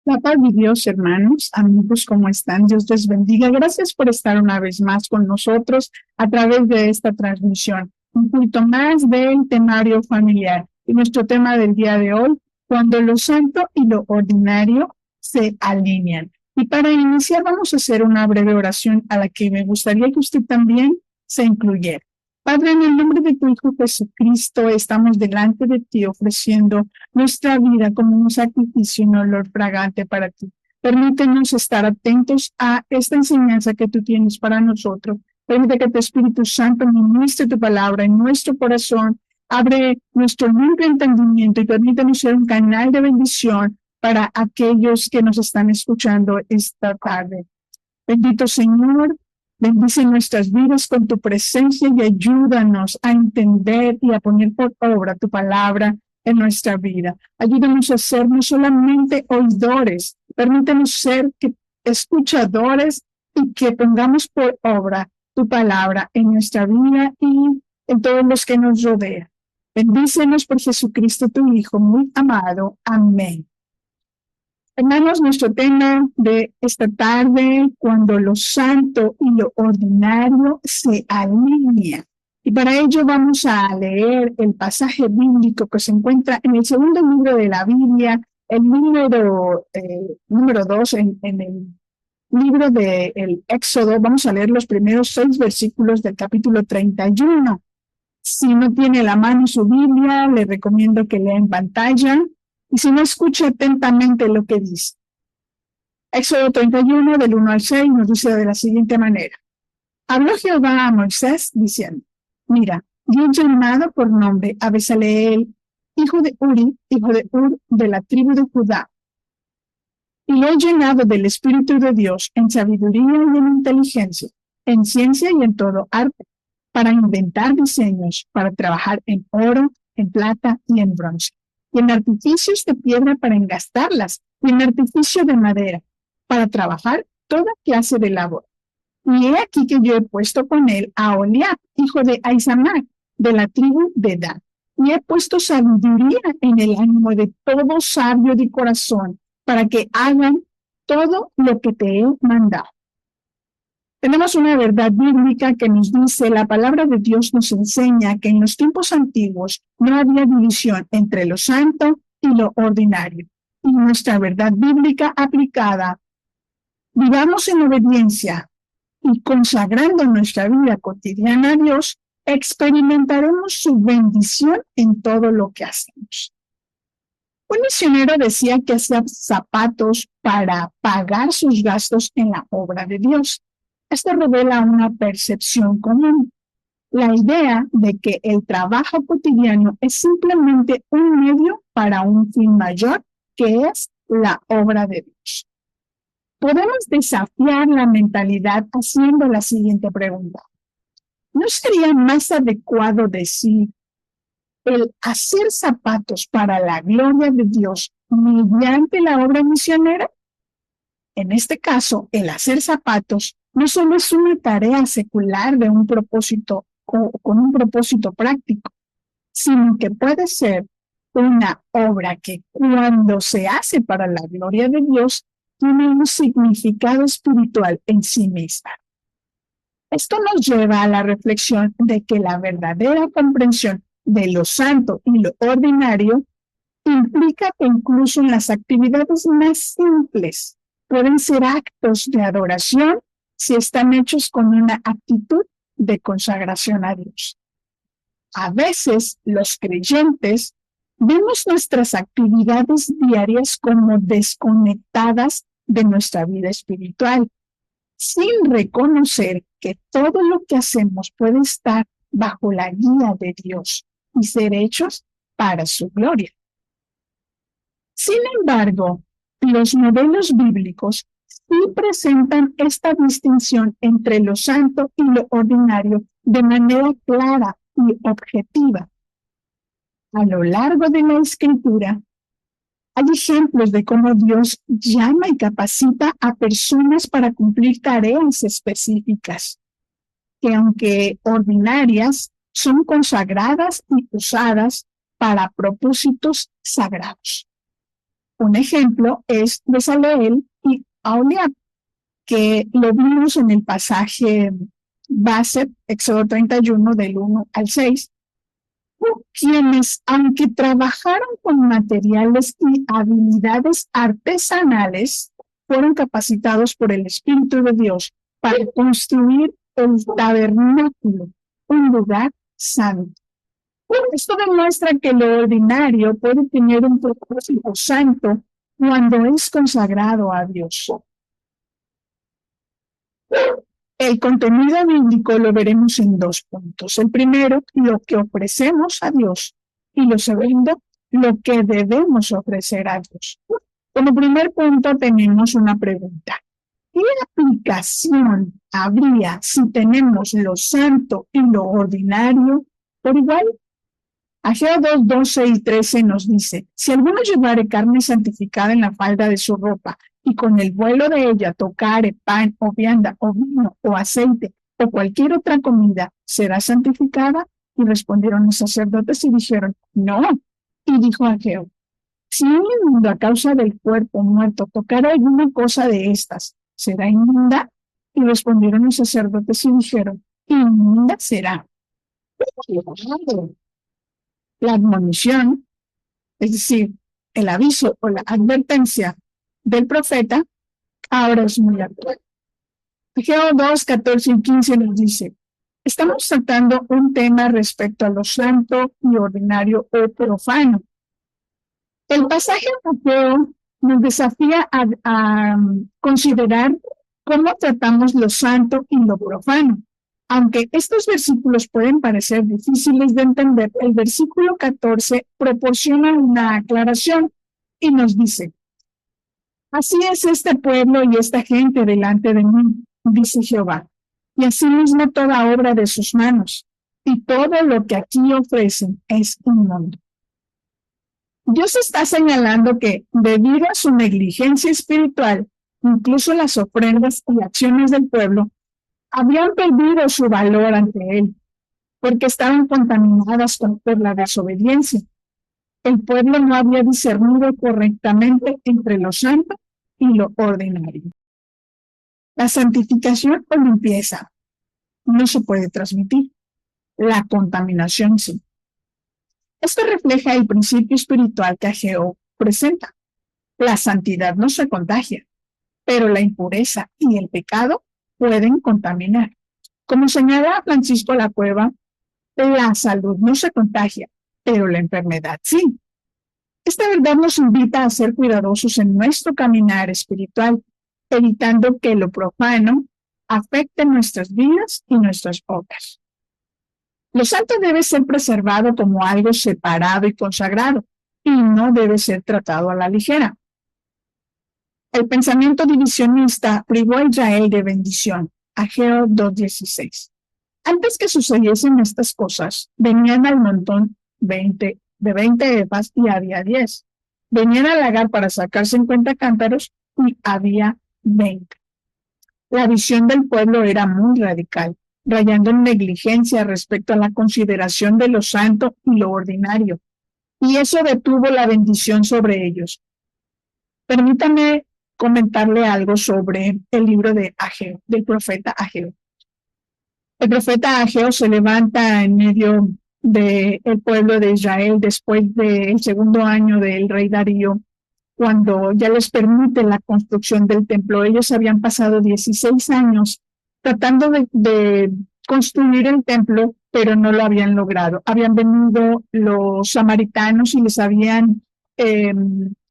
La paz de Dios, hermanos, amigos, ¿cómo están? Dios les bendiga. Gracias por estar una vez más con nosotros a través de esta transmisión. Un punto más del temario familiar. Y nuestro tema del día de hoy, cuando lo santo y lo ordinario se alinean. Y para iniciar vamos a hacer una breve oración a la que me gustaría que usted también se incluyera. Padre, en el nombre de tu Hijo Jesucristo, estamos delante de ti ofreciendo nuestra vida como un sacrificio y un olor fragante para ti. Permítenos estar atentos a esta enseñanza que tú tienes para nosotros. Permite que tu Espíritu Santo ministre tu palabra en nuestro corazón. Abre nuestro limpio entendimiento y permítanos ser un canal de bendición para aquellos que nos están escuchando esta tarde. Bendito Señor, bendice nuestras vidas con tu presencia y ayúdanos a entender y a poner por obra tu palabra en nuestra vida. Ayúdanos a ser no solamente oidores, permítanos ser escuchadores y que pongamos por obra tu palabra en nuestra vida y en todos los que nos rodean. Bendícenos por Jesucristo, tu Hijo, muy amado. Amén. Hermanos, nuestro tema de esta tarde, cuando lo santo y lo ordinario se alinean. Y para ello vamos a leer el pasaje bíblico que se encuentra en el segundo libro de la Biblia, el número 2 en el libro del Éxodo. Vamos a leer los primeros 6 versículos del capítulo 31. Si no tiene a la mano su Biblia, le recomiendo que lea en pantalla. Y si no, escucha atentamente lo que dice. Éxodo 31, del 1 al 6, nos dice de la siguiente manera. Habló Jehová a Moisés diciendo, mira, yo he llamado por nombre a Bezaleel, hijo de Uri, hijo de Ur, de la tribu de Judá. Y lo he llenado del Espíritu de Dios en sabiduría y en inteligencia, en ciencia y en todo arte, para inventar diseños, para trabajar en oro, en plata y en bronce, y en artificios de piedra para engastarlas, y en artificio de madera, para trabajar toda clase de labor. Y he aquí que yo he puesto con él a Oliab, hijo de Ahisamac, de la tribu de Dan, y he puesto sabiduría en el ánimo de todo sabio de corazón, para que hagan todo lo que te he mandado. Tenemos una verdad bíblica que nos dice, la palabra de Dios nos enseña que en los tiempos antiguos no había división entre lo santo y lo ordinario. Y nuestra verdad bíblica aplicada, vivamos en obediencia y consagrando nuestra vida cotidiana a Dios, experimentaremos su bendición en todo lo que hacemos. Un misionero decía que hacía zapatos para pagar sus gastos en la obra de Dios. Esto revela una percepción común, la idea de que el trabajo cotidiano es simplemente un medio para un fin mayor, que es la obra de Dios. Podemos desafiar la mentalidad haciendo la siguiente pregunta. ¿No sería más adecuado decir el hacer zapatos para la gloria de Dios mediante la obra misionera? En este caso, el hacer zapatos no solo es una tarea secular de un propósito con un propósito práctico, sino que puede ser una obra que cuando se hace para la gloria de Dios tiene un significado espiritual en sí misma. Esto nos lleva a la reflexión de que la verdadera comprensión de lo santo y lo ordinario implica que incluso en las actividades más simples pueden ser actos de adoración si están hechos con una actitud de consagración a Dios. A veces los creyentes vemos nuestras actividades diarias como desconectadas de nuestra vida espiritual, sin reconocer que todo lo que hacemos puede estar bajo la guía de Dios y ser hechos para su gloria. Sin embargo, los modelos bíblicos sí presentan esta distinción entre lo santo y lo ordinario de manera clara y objetiva. A lo largo de la Escritura, hay ejemplos de cómo Dios llama y capacita a personas para cumplir tareas específicas, que aunque ordinarias, son consagradas y usadas para propósitos sagrados. Un ejemplo es Bezaleel y Aholiab, que lo vimos en el pasaje base, Éxodo 31, del 1 al 6, quienes, aunque trabajaron con materiales y habilidades artesanales, fueron capacitados por el Espíritu de Dios para construir el tabernáculo, un lugar santo. Esto demuestra que lo ordinario puede tener un propósito santo cuando es consagrado a Dios. El contenido bíblico lo veremos en 2 puntos. El primero, lo que ofrecemos a Dios, y lo segundo, lo que debemos ofrecer a Dios. Como primer punto tenemos una pregunta. ¿Qué aplicación habría si tenemos lo santo y lo ordinario por igual? Ageo 2, 12 y 13 nos dice, si alguno llevare carne santificada en la falda de su ropa, y con el vuelo de ella tocare pan o vianda o vino o aceite o cualquier otra comida, ¿será santificada? Y respondieron los sacerdotes y dijeron, no. Y dijo Ageo, si un inmundo a causa del cuerpo muerto tocara alguna cosa de estas, ¿será inmunda? Y respondieron los sacerdotes y dijeron, inmunda será. La admonición, es decir, el aviso o la advertencia del profeta, ahora es muy actual. Ageo 2, 14 y 15 nos dice, estamos tratando un tema respecto a lo santo y ordinario o profano. El pasaje de Ageo nos desafía a considerar cómo tratamos lo santo y lo profano. Aunque estos versículos pueden parecer difíciles de entender, el versículo 14 proporciona una aclaración y nos dice, así es este pueblo y esta gente delante de mí, dice Jehová, y asimismo toda obra de sus manos, y todo lo que aquí ofrecen es inmundo. Dios está señalando que, debido a su negligencia espiritual, incluso las ofrendas y acciones del pueblo habían perdido su valor ante él, porque estaban contaminadas por la desobediencia. El pueblo no había discernido correctamente entre lo santo y lo ordinario. La santificación o limpieza no se puede transmitir. La contaminación sí. Esto refleja el principio espiritual que Ageo presenta. La santidad no se contagia, pero la impureza y el pecado pueden contaminar. Como señala Francisco La Cueva, la salud no se contagia, pero la enfermedad sí. Esta verdad nos invita a ser cuidadosos en nuestro caminar espiritual, evitando que lo profano afecte nuestras vidas y nuestras obras. Lo santo debe ser preservado como algo separado y consagrado, y no debe ser tratado a la ligera. El pensamiento divisionista privó a Israel de bendición. Ageo 2:16. Antes que sucediesen estas cosas, venían al montón de 20 epas y había 10. Venían al lagar para sacar 50 cántaros y había 20. La visión del pueblo era muy radical, rayando en negligencia respecto a la consideración de lo santo y lo ordinario, y eso detuvo la bendición sobre ellos. Permítame comentarle algo sobre el libro de Ageo, del profeta Ageo. El profeta Ageo se levanta en medio del pueblo de Israel después del segundo año del rey Darío, cuando ya les permite la construcción del templo. Ellos habían pasado 16 años tratando de construir el templo, pero no lo habían logrado. Habían venido los samaritanos y les habían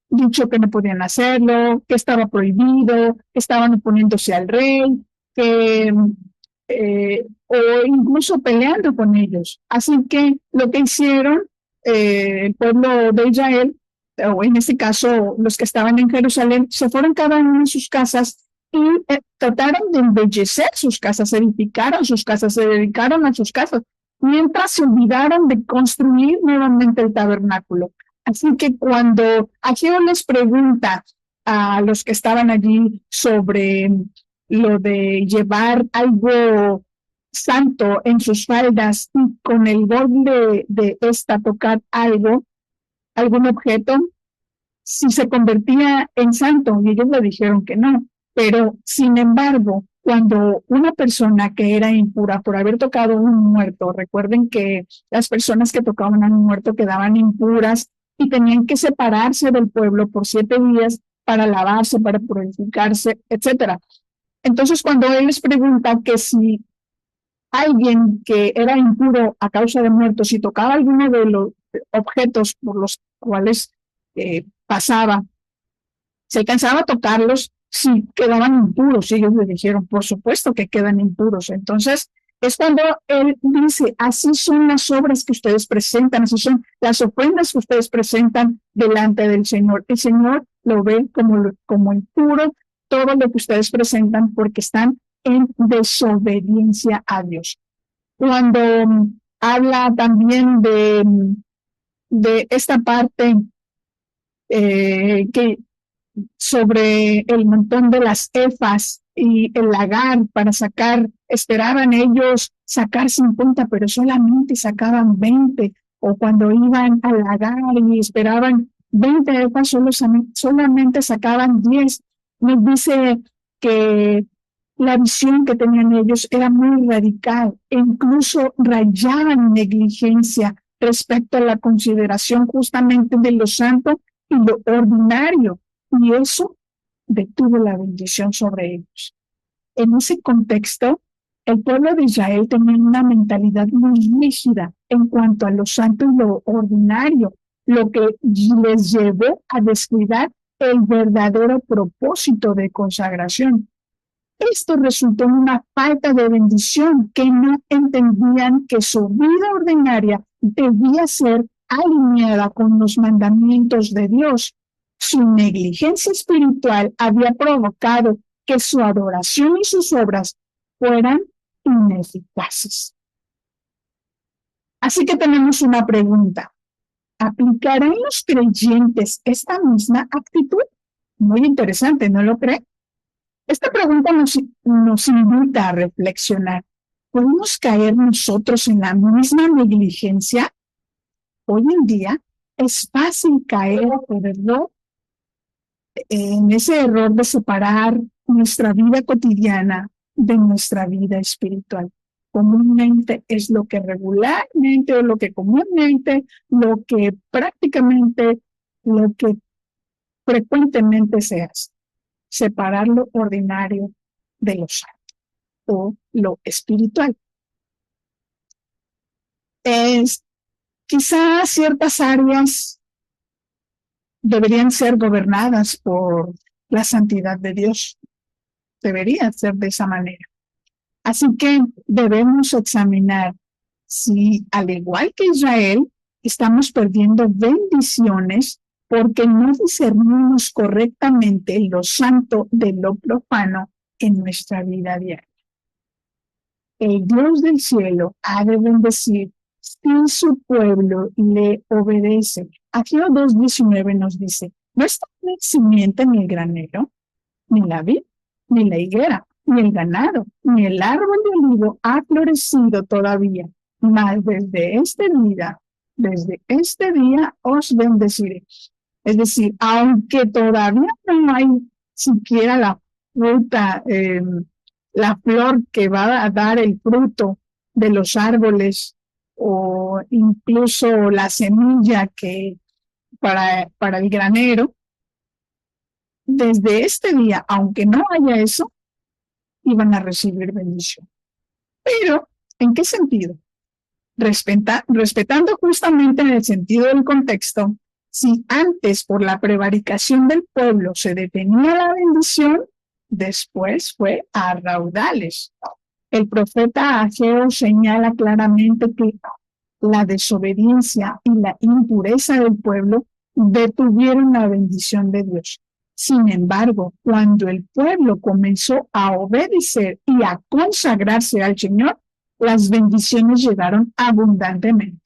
dicho que no podían hacerlo, que estaba prohibido, que estaban oponiéndose al rey, que o incluso peleando con ellos. Así que lo que hicieron el pueblo de Israel, o en este caso los que estaban en Jerusalén, se fueron cada uno en sus casas y trataron de embellecer sus casas, edificaron sus casas, se dedicaron a sus casas, mientras se olvidaron de construir nuevamente el tabernáculo. Así que cuando Ageo les pregunta a los que estaban allí sobre lo de llevar algo santo en sus faldas y con el borde de esta tocar algo, algún objeto, si se convertía en santo, y ellos le dijeron que no. Pero, sin embargo, cuando una persona que era impura por haber tocado un muerto, recuerden que las personas que tocaban a un muerto quedaban impuras y tenían que separarse del pueblo por 7 días para lavarse, para purificarse, etcétera. Entonces, cuando él les pregunta que si alguien que era impuro a causa de muerto, si tocaba alguno de los objetos por los cuales pasaba, se alcanzaba a tocarlos, si quedaban impuros. Y ellos le dijeron, por supuesto que quedan impuros. Entonces, es cuando él dice, así son las obras que ustedes presentan, así son las ofrendas que ustedes presentan delante del Señor. El Señor lo ve como impuro todo lo que ustedes presentan porque están en desobediencia a Dios. Cuando habla también de esta parte que sobre el montón de las efas y el lagar para sacar, esperaban ellos sacar 50, pero solamente sacaban 20, o cuando iban al lagar y esperaban 20 efas, solamente sacaban 10. Nos dice que la visión que tenían ellos era muy radical e incluso rayaban negligencia respecto a la consideración justamente de lo santo y lo ordinario, y eso detuvo la bendición sobre ellos. En ese contexto, el pueblo de Israel tenía una mentalidad muy rígida en cuanto a lo santo y lo ordinario, lo que les llevó a descuidar el verdadero propósito de consagración. Esto resultó en una falta de bendición, que no entendían que su vida ordinaria debía ser alineada con los mandamientos de Dios. Su negligencia espiritual había provocado que su adoración y sus obras fueran ineficaces. Así que tenemos una pregunta. ¿Aplicarán los creyentes esta misma actitud? Muy interesante, ¿no lo cree? Esta pregunta nos invita a reflexionar. ¿Podemos caer nosotros en la misma negligencia? Hoy en día es fácil caer en ese error de separar nuestra vida cotidiana de nuestra vida espiritual. Comúnmente es lo que regularmente o lo que comúnmente, lo que prácticamente, lo que frecuentemente se hace. Separar lo ordinario de lo santo o lo espiritual. Quizás ciertas áreas deberían ser gobernadas por la santidad de Dios. Debería ser de esa manera. Así que debemos examinar si, al igual que Israel, estamos perdiendo bendiciones porque no discernimos correctamente lo santo de lo profano en nuestra vida diaria. El Dios del cielo ha de bendecir si su pueblo le obedece. Ageo 2:19 nos dice, no está el simiente ni el granero, ni la vid, ni la higuera, ni el ganado, ni el árbol de olivo ha florecido todavía, mas desde este día os bendeciré. Es decir, aunque todavía no hay siquiera la fruta, la flor que va a dar el fruto de los árboles, o incluso la semilla que para el granero, desde este día, aunque no haya eso, iban a recibir bendición. Pero, ¿en qué sentido? Respetando justamente en el sentido del contexto, si antes por la prevaricación del pueblo se detenía la bendición, después fue a raudales. El profeta Ageo señala claramente que la desobediencia y la impureza del pueblo detuvieron la bendición de Dios. Sin embargo, cuando el pueblo comenzó a obedecer y a consagrarse al Señor, las bendiciones llegaron abundantemente.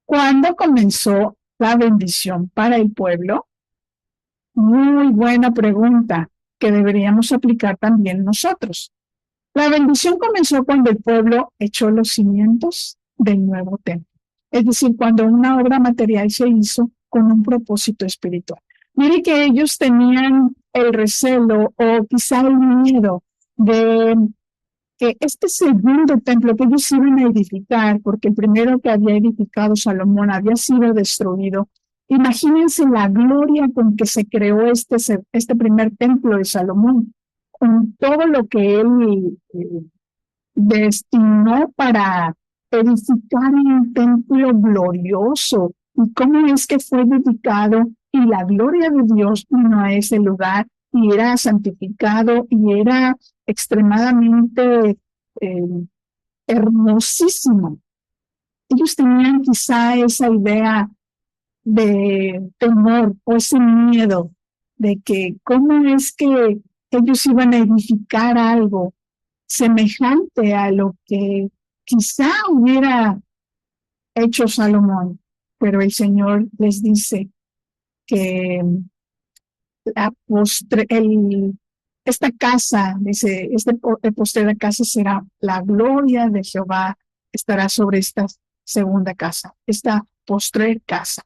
¿Cuándo comenzó la bendición para el pueblo? Muy buena pregunta que deberíamos aplicar también nosotros. La bendición comenzó cuando el pueblo echó los cimientos del nuevo templo. Es decir, cuando una obra material se hizo con un propósito espiritual. Mire que ellos tenían el recelo o quizá el miedo de que este segundo templo que ellos iban a edificar, porque el primero que había edificado Salomón había sido destruido. Imagínense la gloria con que se creó este primer templo de Salomón, con todo lo que él destinó para edificar un templo glorioso. ¿Y cómo es que fue dedicado? Y la gloria de Dios vino a ese lugar y era santificado y era extremadamente hermosísimo. Ellos tenían quizá esa idea de temor o ese miedo de que cómo es que ellos iban a edificar algo semejante a lo que quizá hubiera hecho Salomón, pero el Señor les dice que esta casa, dice, postrera casa será la gloria de Jehová, estará sobre esta segunda casa, esta postrer casa.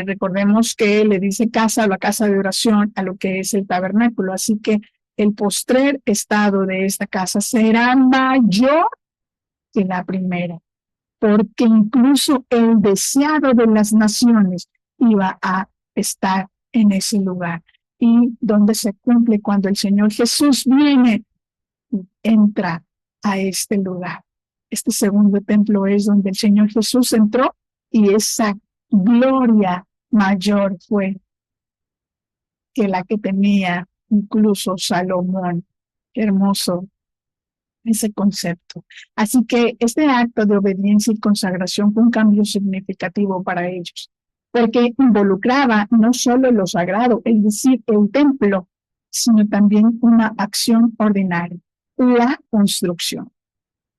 Recordemos que le dice casa a la casa de oración a lo que es el tabernáculo, así que el postrer estado de esta casa será mayor que la primera, porque incluso el deseado de las naciones iba a estar en ese lugar. Y donde se cumple cuando el Señor Jesús viene, entra a este lugar. Este segundo templo es donde el Señor Jesús entró y esa gloria mayor fue que la que tenía incluso Salomón. Qué hermoso ese concepto. Así que este acto de obediencia y consagración fue un cambio significativo para ellos, porque involucraba no solo lo sagrado, es decir, el templo, sino también una acción ordinaria, la construcción.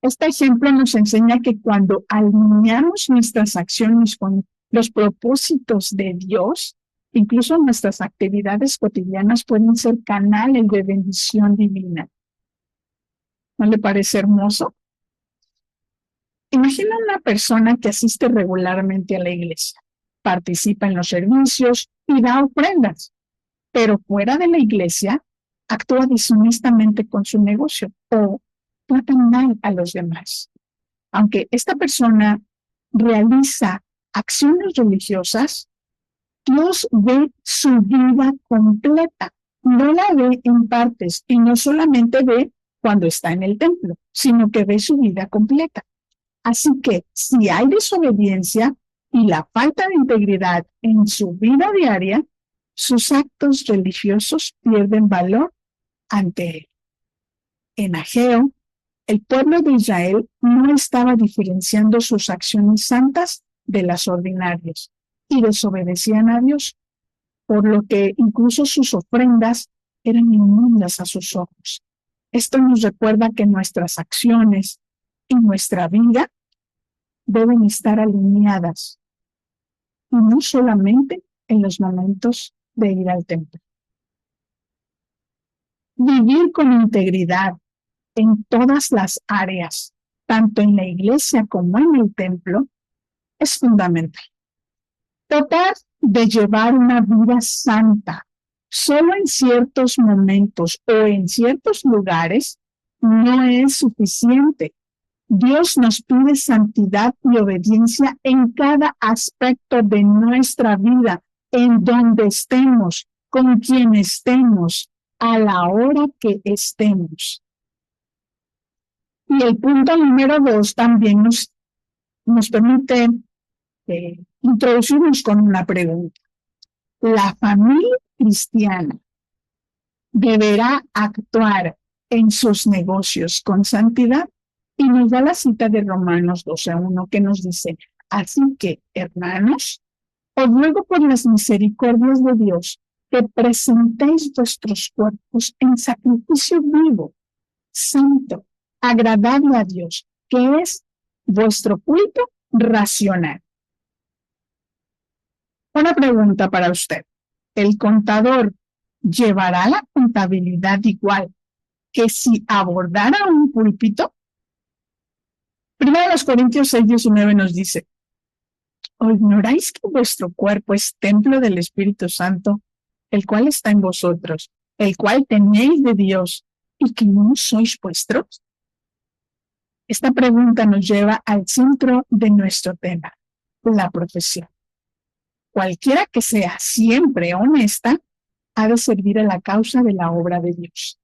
Este ejemplo nos enseña que cuando alineamos nuestras acciones con los propósitos de Dios, incluso nuestras actividades cotidianas pueden ser canales de bendición divina. ¿No le parece hermoso? Imagina una persona que asiste regularmente a la iglesia, participa en los servicios y da ofrendas, pero fuera de la iglesia actúa deshonestamente con su negocio o trata mal a los demás. Aunque esta persona realiza acciones religiosas, Dios ve su vida completa, no la ve en partes y no solamente ve cuando está en el templo, sino que ve su vida completa. Así que si hay desobediencia y la falta de integridad en su vida diaria, sus actos religiosos pierden valor ante él. En Ageo, el pueblo de Israel no estaba diferenciando sus acciones santas de las ordinarias y desobedecían a Dios, por lo que incluso sus ofrendas eran inmundas a sus ojos. Esto nos recuerda que nuestras acciones y nuestra vida deben estar alineadas, y no solamente en los momentos de ir al templo. Vivir con integridad en todas las áreas, tanto en la iglesia como en el templo, es fundamental. Tratar de llevar una vida santa solo en ciertos momentos o en ciertos lugares no es suficiente. Dios nos pide santidad y obediencia en cada aspecto de nuestra vida, en donde estemos, con quien estemos, a la hora que estemos. Y el punto número 2 también nos permite introducirnos con una pregunta. ¿La familia cristiana deberá actuar en sus negocios con santidad? Y nos da la cita de Romanos 12:1 que nos dice, así que, hermanos, os ruego por las misericordias de Dios que presentéis vuestros cuerpos en sacrificio vivo, santo, agradable a Dios, que es vuestro culto racional. Una pregunta para usted. ¿El contador llevará la contabilidad igual que si abordara un púlpito? Primero Corintios 6:19 nos dice, ¿O ignoráis que vuestro cuerpo es templo del Espíritu Santo, el cual está en vosotros, el cual tenéis de Dios, y que no sois vuestros? Esta pregunta nos lleva al centro de nuestro tema, la profesión. Cualquiera que sea siempre honesta, ha de servir a la causa de la obra de Dios.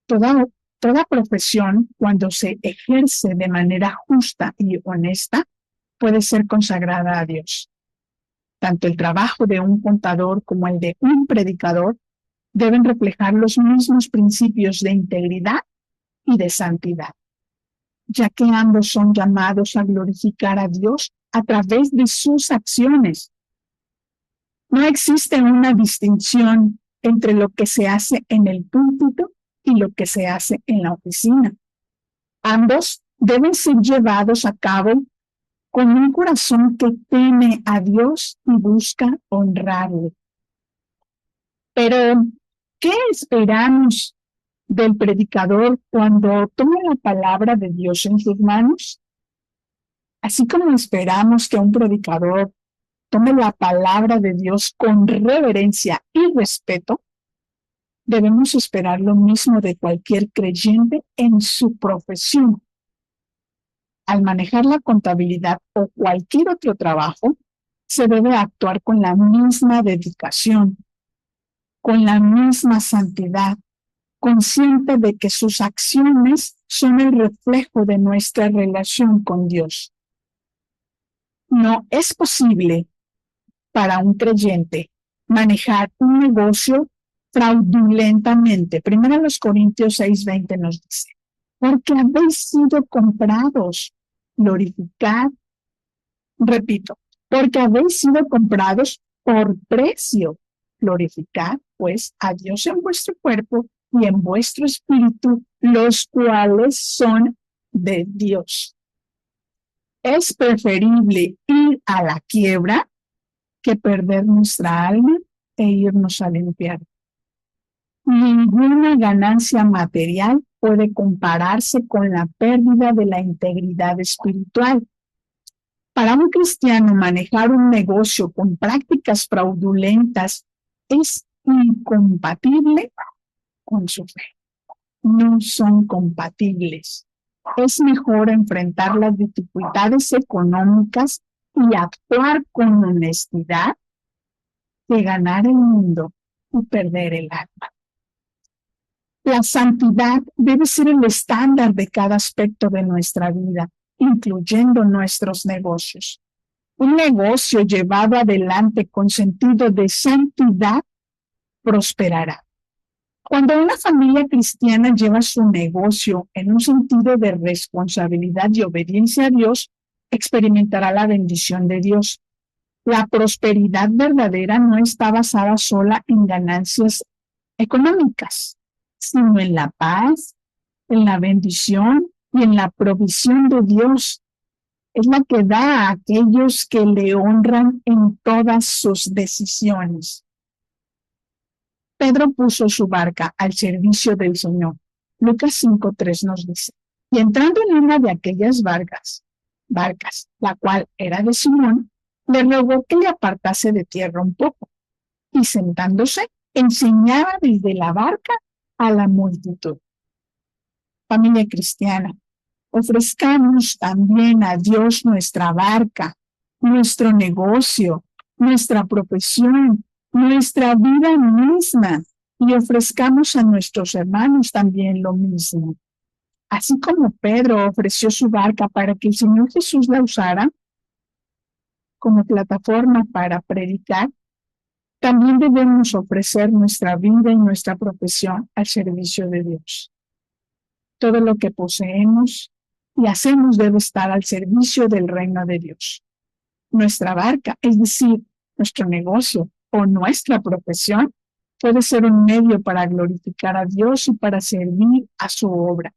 Toda profesión, cuando se ejerce de manera justa y honesta, puede ser consagrada a Dios. Tanto el trabajo de un contador como el de un predicador deben reflejar los mismos principios de integridad y de santidad, ya que ambos son llamados a glorificar a Dios a través de sus acciones. No existe una distinción entre lo que se hace en el púlpito y lo que se hace en la oficina. Ambos deben ser llevados a cabo con un corazón que teme a Dios y busca honrarle. Pero, ¿qué esperamos del predicador cuando toma la palabra de Dios en sus manos? Así como esperamos que un predicador tome la palabra de Dios con reverencia y respeto, debemos esperar lo mismo de cualquier creyente en su profesión. Al manejar la contabilidad o cualquier otro trabajo, se debe actuar con la misma dedicación, con la misma santidad, consciente de que sus acciones son el reflejo de nuestra relación con Dios. No es posible para un creyente manejar un negocio fraudulentamente. 1 Corintios 6:20 nos dice, porque habéis sido comprados, glorificad, repito, porque habéis sido comprados por precio, glorificad pues a Dios en vuestro cuerpo y en vuestro espíritu, los cuales son de Dios. Es preferible ir a la quiebra que perder nuestra alma e irnos al infierno. Ninguna ganancia material puede compararse con la pérdida de la integridad espiritual. Para un cristiano, manejar un negocio con prácticas fraudulentas es incompatible con su fe. No son compatibles. Es mejor enfrentar las dificultades económicas y actuar con honestidad que ganar el mundo y perder el alma. La santidad debe ser el estándar de cada aspecto de nuestra vida, incluyendo nuestros negocios. Un negocio llevado adelante con sentido de santidad prosperará. Cuando una familia cristiana lleva su negocio en un sentido de responsabilidad y obediencia a Dios, experimentará la bendición de Dios. La prosperidad verdadera no está basada sola en ganancias económicas, sino en la paz, en la bendición y en la provisión de Dios. Es la que da a aquellos que le honran en todas sus decisiones. Pedro puso su barca al servicio del Señor. Lucas 5:3 nos dice, y entrando en una de aquellas barcas, la cual era de Simón, le rogó que le apartase de tierra un poco, y sentándose, enseñaba desde la barca a la multitud. Familia cristiana, ofrezcamos también a Dios nuestra barca, nuestro negocio, nuestra profesión, nuestra vida misma, y ofrezcamos a nuestros hermanos también lo mismo. Así como Pedro ofreció su barca para que el Señor Jesús la usara como plataforma para predicar, también debemos ofrecer nuestra vida y nuestra profesión al servicio de Dios. Todo lo que poseemos y hacemos debe estar al servicio del reino de Dios. Nuestra barca, es decir, nuestro negocio o nuestra profesión, puede ser un medio para glorificar a Dios y para servir a su obra.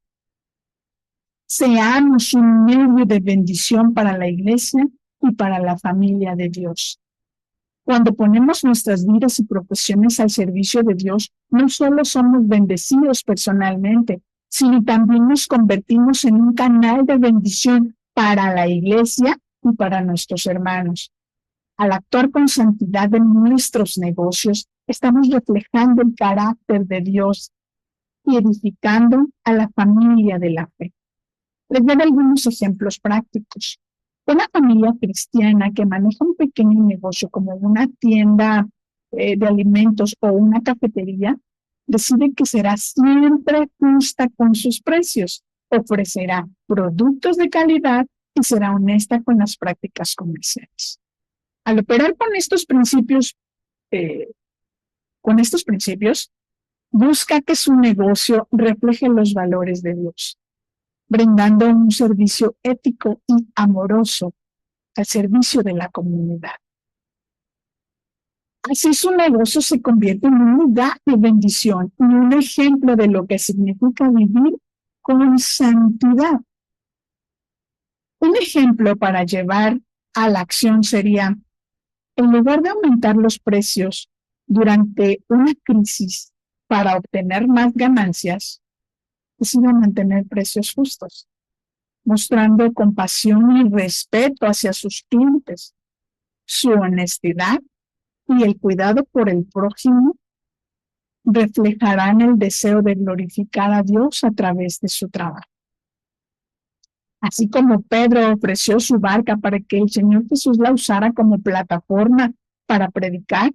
Seamos un medio de bendición para la iglesia y para la familia de Dios. Cuando ponemos nuestras vidas y profesiones al servicio de Dios, no solo somos bendecidos personalmente, sino también nos convertimos en un canal de bendición para la iglesia y para nuestros hermanos. Al actuar con santidad en nuestros negocios, estamos reflejando el carácter de Dios y edificando a la familia de la fe. Les daré algunos ejemplos prácticos. Una familia cristiana que maneja un pequeño negocio como una tienda de alimentos o una cafetería, decide que será siempre justa con sus precios, ofrecerá productos de calidad y será honesta con las prácticas comerciales. Al operar eh, con estos principios, busca que su negocio refleje los valores de Dios, brindando un servicio ético y amoroso al servicio de la comunidad. Así su negocio se convierte en un lugar de bendición y un ejemplo de lo que significa vivir con santidad. Un ejemplo para llevar a la acción sería, en lugar de aumentar los precios durante una crisis para obtener más ganancias, decide mantener precios justos, mostrando compasión y respeto hacia sus clientes. Su honestidad y el cuidado por el prójimo reflejarán el deseo de glorificar a Dios a través de su trabajo. Así como Pedro ofreció su barca para que el Señor Jesús la usara como plataforma para predicar,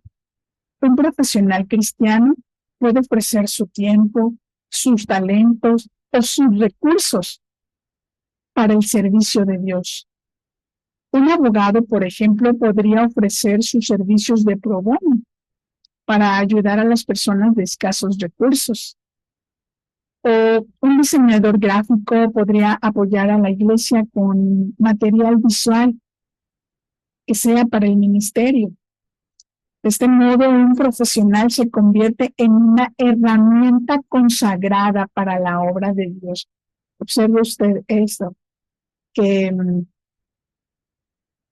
un profesional cristiano puede ofrecer su tiempo, sus talentos o sus recursos para el servicio de Dios. Un abogado, por ejemplo, podría ofrecer sus servicios de pro bono para ayudar a las personas de escasos recursos. O un diseñador gráfico podría apoyar a la iglesia con material visual que sea para el ministerio. De este modo, un profesional se convierte en una herramienta consagrada para la obra de Dios. Observe usted esto, que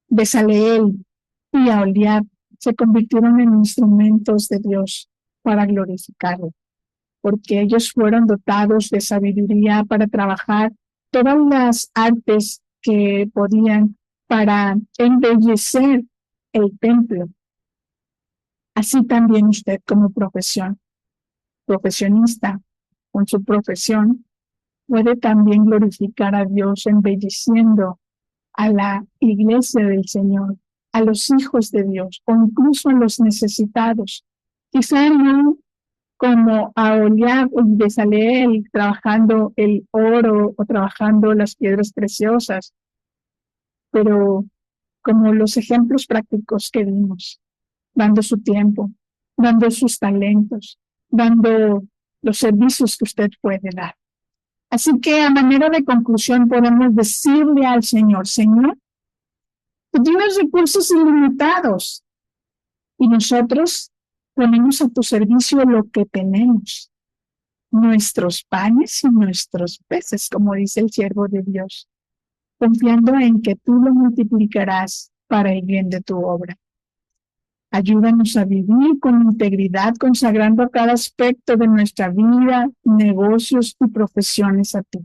Bezaleel y Aholiab se convirtieron en instrumentos de Dios para glorificarlo, porque ellos fueron dotados de sabiduría para trabajar todas las artes que podían para embellecer el templo. Así también usted como profesionista, con su profesión, puede también glorificar a Dios embelleciendo a la iglesia del Señor, a los hijos de Dios o incluso a los necesitados. Quizá no como Aholiab y Bezaleel trabajando el oro o trabajando las piedras preciosas, pero como los ejemplos prácticos que vimos, dando su tiempo, dando sus talentos, dando los servicios que usted puede dar. Así que a manera de conclusión podemos decirle al Señor, Señor, tú tienes recursos ilimitados y nosotros ponemos a tu servicio lo que tenemos, nuestros panes y nuestros peces, como dice el siervo de Dios, confiando en que tú lo multiplicarás para el bien de tu obra. Ayúdanos a vivir con integridad, consagrando cada aspecto de nuestra vida, negocios y profesiones a ti.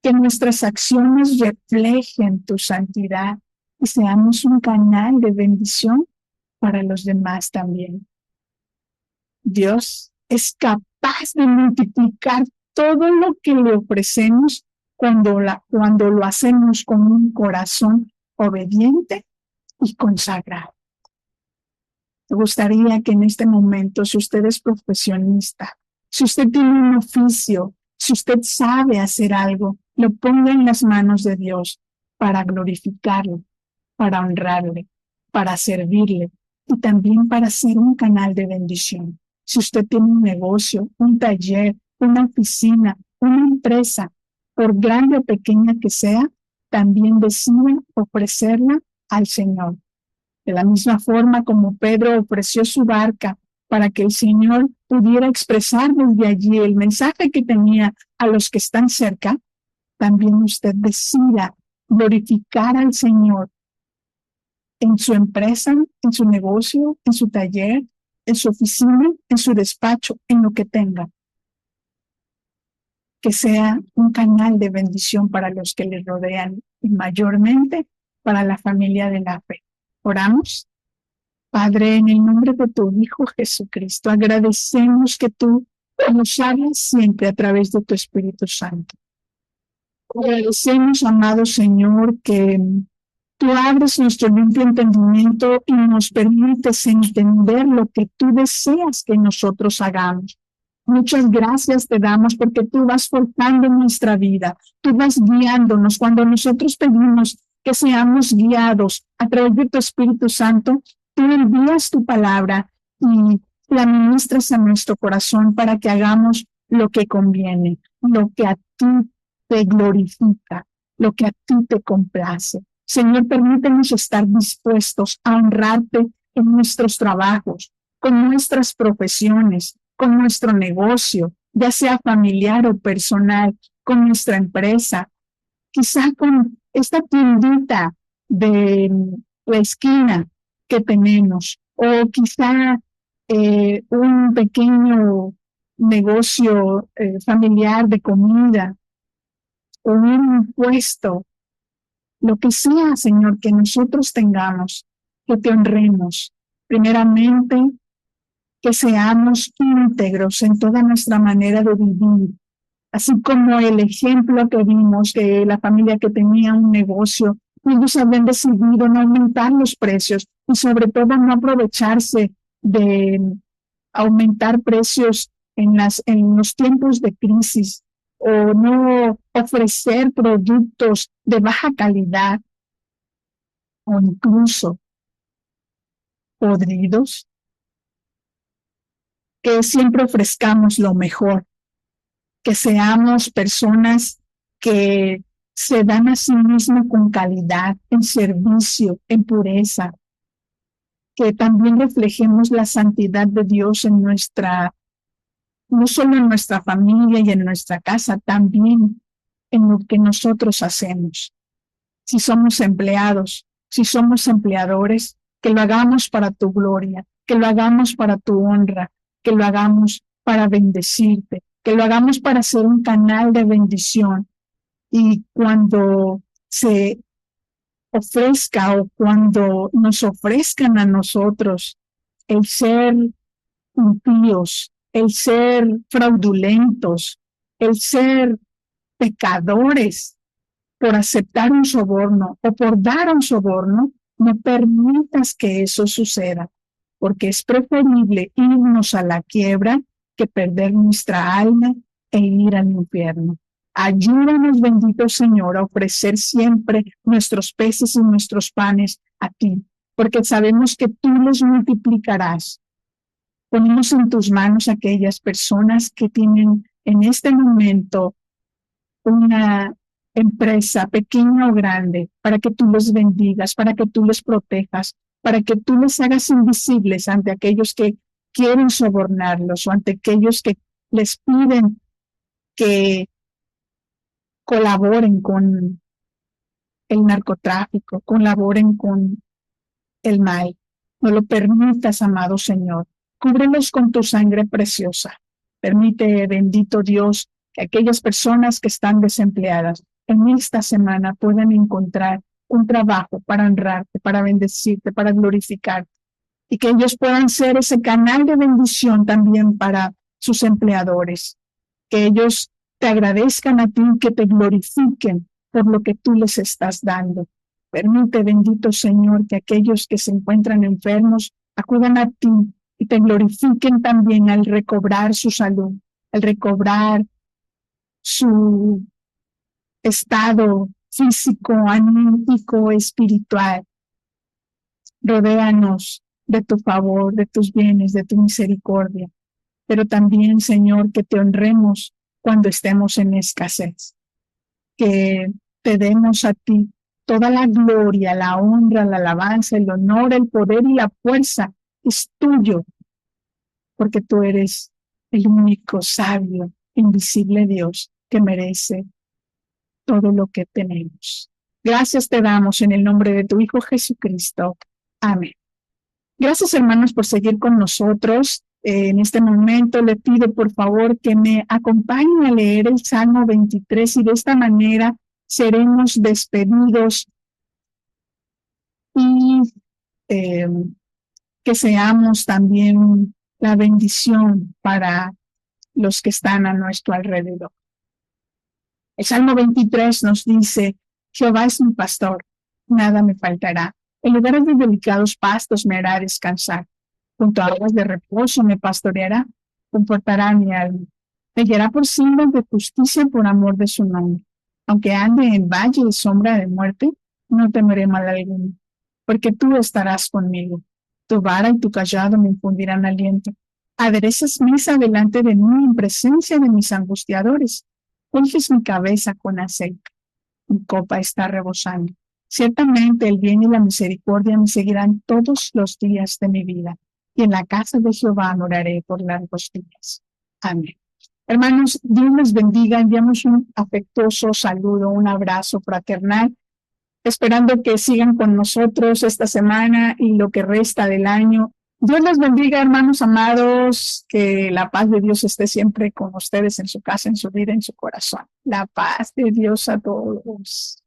Que nuestras acciones reflejen tu santidad y seamos un canal de bendición para los demás también. Dios es capaz de multiplicar todo lo que le ofrecemos cuando lo hacemos con un corazón obediente y consagrado. Me gustaría que en este momento, si usted es profesionista, si usted tiene un oficio, si usted sabe hacer algo, lo ponga en las manos de Dios para glorificarlo, para honrarle, para servirle y también para ser un canal de bendición. Si usted tiene un negocio, un taller, una oficina, una empresa, por grande o pequeña que sea, también decida ofrecerla al Señor. De la misma forma como Pedro ofreció su barca para que el Señor pudiera expresar desde allí el mensaje que tenía a los que están cerca, también usted decida glorificar al Señor en su empresa, en su negocio, en su taller, en su oficina, en su despacho, en lo que tenga. Que sea un canal de bendición para los que le rodean y mayormente para la familia de la fe. Oramos. Padre, en el nombre de tu Hijo Jesucristo, agradecemos que tú nos hablas siempre a través de tu Espíritu Santo. Agradecemos, amado Señor, que tú abres nuestro limpio entendimiento y nos permites entender lo que tú deseas que nosotros hagamos. Muchas gracias te damos porque tú vas forjando nuestra vida, tú vas guiándonos. Cuando nosotros pedimos que seamos guiados a través de tu Espíritu Santo, tú envías tu palabra y la ministras a nuestro corazón para que hagamos lo que conviene, lo que a ti te glorifica, lo que a ti te complace. Señor, permítenos estar dispuestos a honrarte en nuestros trabajos, con nuestras profesiones, con nuestro negocio, ya sea familiar o personal, con nuestra empresa, quizá con esta tiendita de la esquina que tenemos, o quizá un pequeño negocio familiar de comida, o un puesto, lo que sea, Señor, que nosotros tengamos, que te honremos. Primeramente, que seamos íntegros en toda nuestra manera de vivir, así como el ejemplo que vimos de la familia que tenía un negocio, ellos habían decidido no aumentar los precios y sobre todo no aprovecharse de aumentar precios en los tiempos de crisis o no ofrecer productos de baja calidad o incluso podridos, que siempre ofrezcamos lo mejor, que seamos personas que se dan a sí mismos con calidad, en servicio, en pureza, que también reflejemos la santidad de Dios en no solo en nuestra familia y en nuestra casa, también en lo que nosotros hacemos. Si somos empleados, si somos empleadores, que lo hagamos para tu gloria, que lo hagamos para tu honra, que lo hagamos para bendecirte, que lo hagamos para ser un canal de bendición. Y cuando se ofrezca o cuando nos ofrezcan a nosotros el ser impíos, el ser fraudulentos, el ser pecadores por aceptar un soborno o por dar un soborno, no permitas que eso suceda, porque es preferible irnos a la quiebra que perder nuestra alma e ir al infierno. Ayúdanos, bendito Señor, a ofrecer siempre nuestros peces y nuestros panes a ti, porque sabemos que tú los multiplicarás. Ponemos en tus manos aquellas personas que tienen en este momento una empresa, pequeña o grande, para que tú los bendigas, para que tú les protejas, para que tú les hagas invisibles ante aquellos que quieren sobornarlos o ante aquellos que les piden que colaboren con el narcotráfico, colaboren con el mal. No lo permitas, amado Señor. Cúbrelos con tu sangre preciosa. Permite, bendito Dios, que aquellas personas que están desempleadas en esta semana puedan encontrar un trabajo para honrarte, para bendecirte, para glorificarte, y que ellos puedan ser ese canal de bendición también para sus empleadores, que ellos te agradezcan a ti, que te glorifiquen por lo que tú les estás dando. Permite, bendito Señor, que aquellos que se encuentran enfermos acudan a ti y te glorifiquen también al recobrar su salud, al recobrar su estado físico, anímico, espiritual. Rodéanos de tu favor, de tus bienes, de tu misericordia, pero también, Señor, que te honremos cuando estemos en escasez, que te demos a ti toda la gloria, la honra, la alabanza, el honor, el poder y la fuerza es tuyo, porque tú eres el único sabio, invisible Dios que merece todo lo que tenemos. Gracias te damos en el nombre de tu Hijo Jesucristo. Amén. Gracias, hermanos, por seguir con nosotros. En este momento le pido, por favor, que me acompañen a leer el Salmo 23 y de esta manera seremos despedidos. Y eh, que seamos también la bendición para los que están a nuestro alrededor. El Salmo 23 nos dice, Jehová es mi pastor, nada me faltará. En lugares de delicados pastos me hará descansar. Junto a aguas de reposo me pastoreará, confortará mi alma. Me guiará por sendas de justicia por amor de su nombre. Aunque ande en valle de sombra de muerte, no temeré mal alguno, porque tú estarás conmigo. Tu vara y tu cayado me infundirán aliento. Aderezas mesa delante de mí en presencia de mis angustiadores. Unges mi cabeza con aceite, mi copa está rebosando. Ciertamente el bien y la misericordia me seguirán todos los días de mi vida, y en la casa de Jehová moraré por largos días. Amén. Hermanos, Dios les bendiga. Enviamos un afectuoso saludo, un abrazo fraternal, esperando que sigan con nosotros esta semana y lo que resta del año. Dios les bendiga, hermanos amados, que la paz de Dios esté siempre con ustedes en su casa, en su vida, en su corazón. La paz de Dios a todos.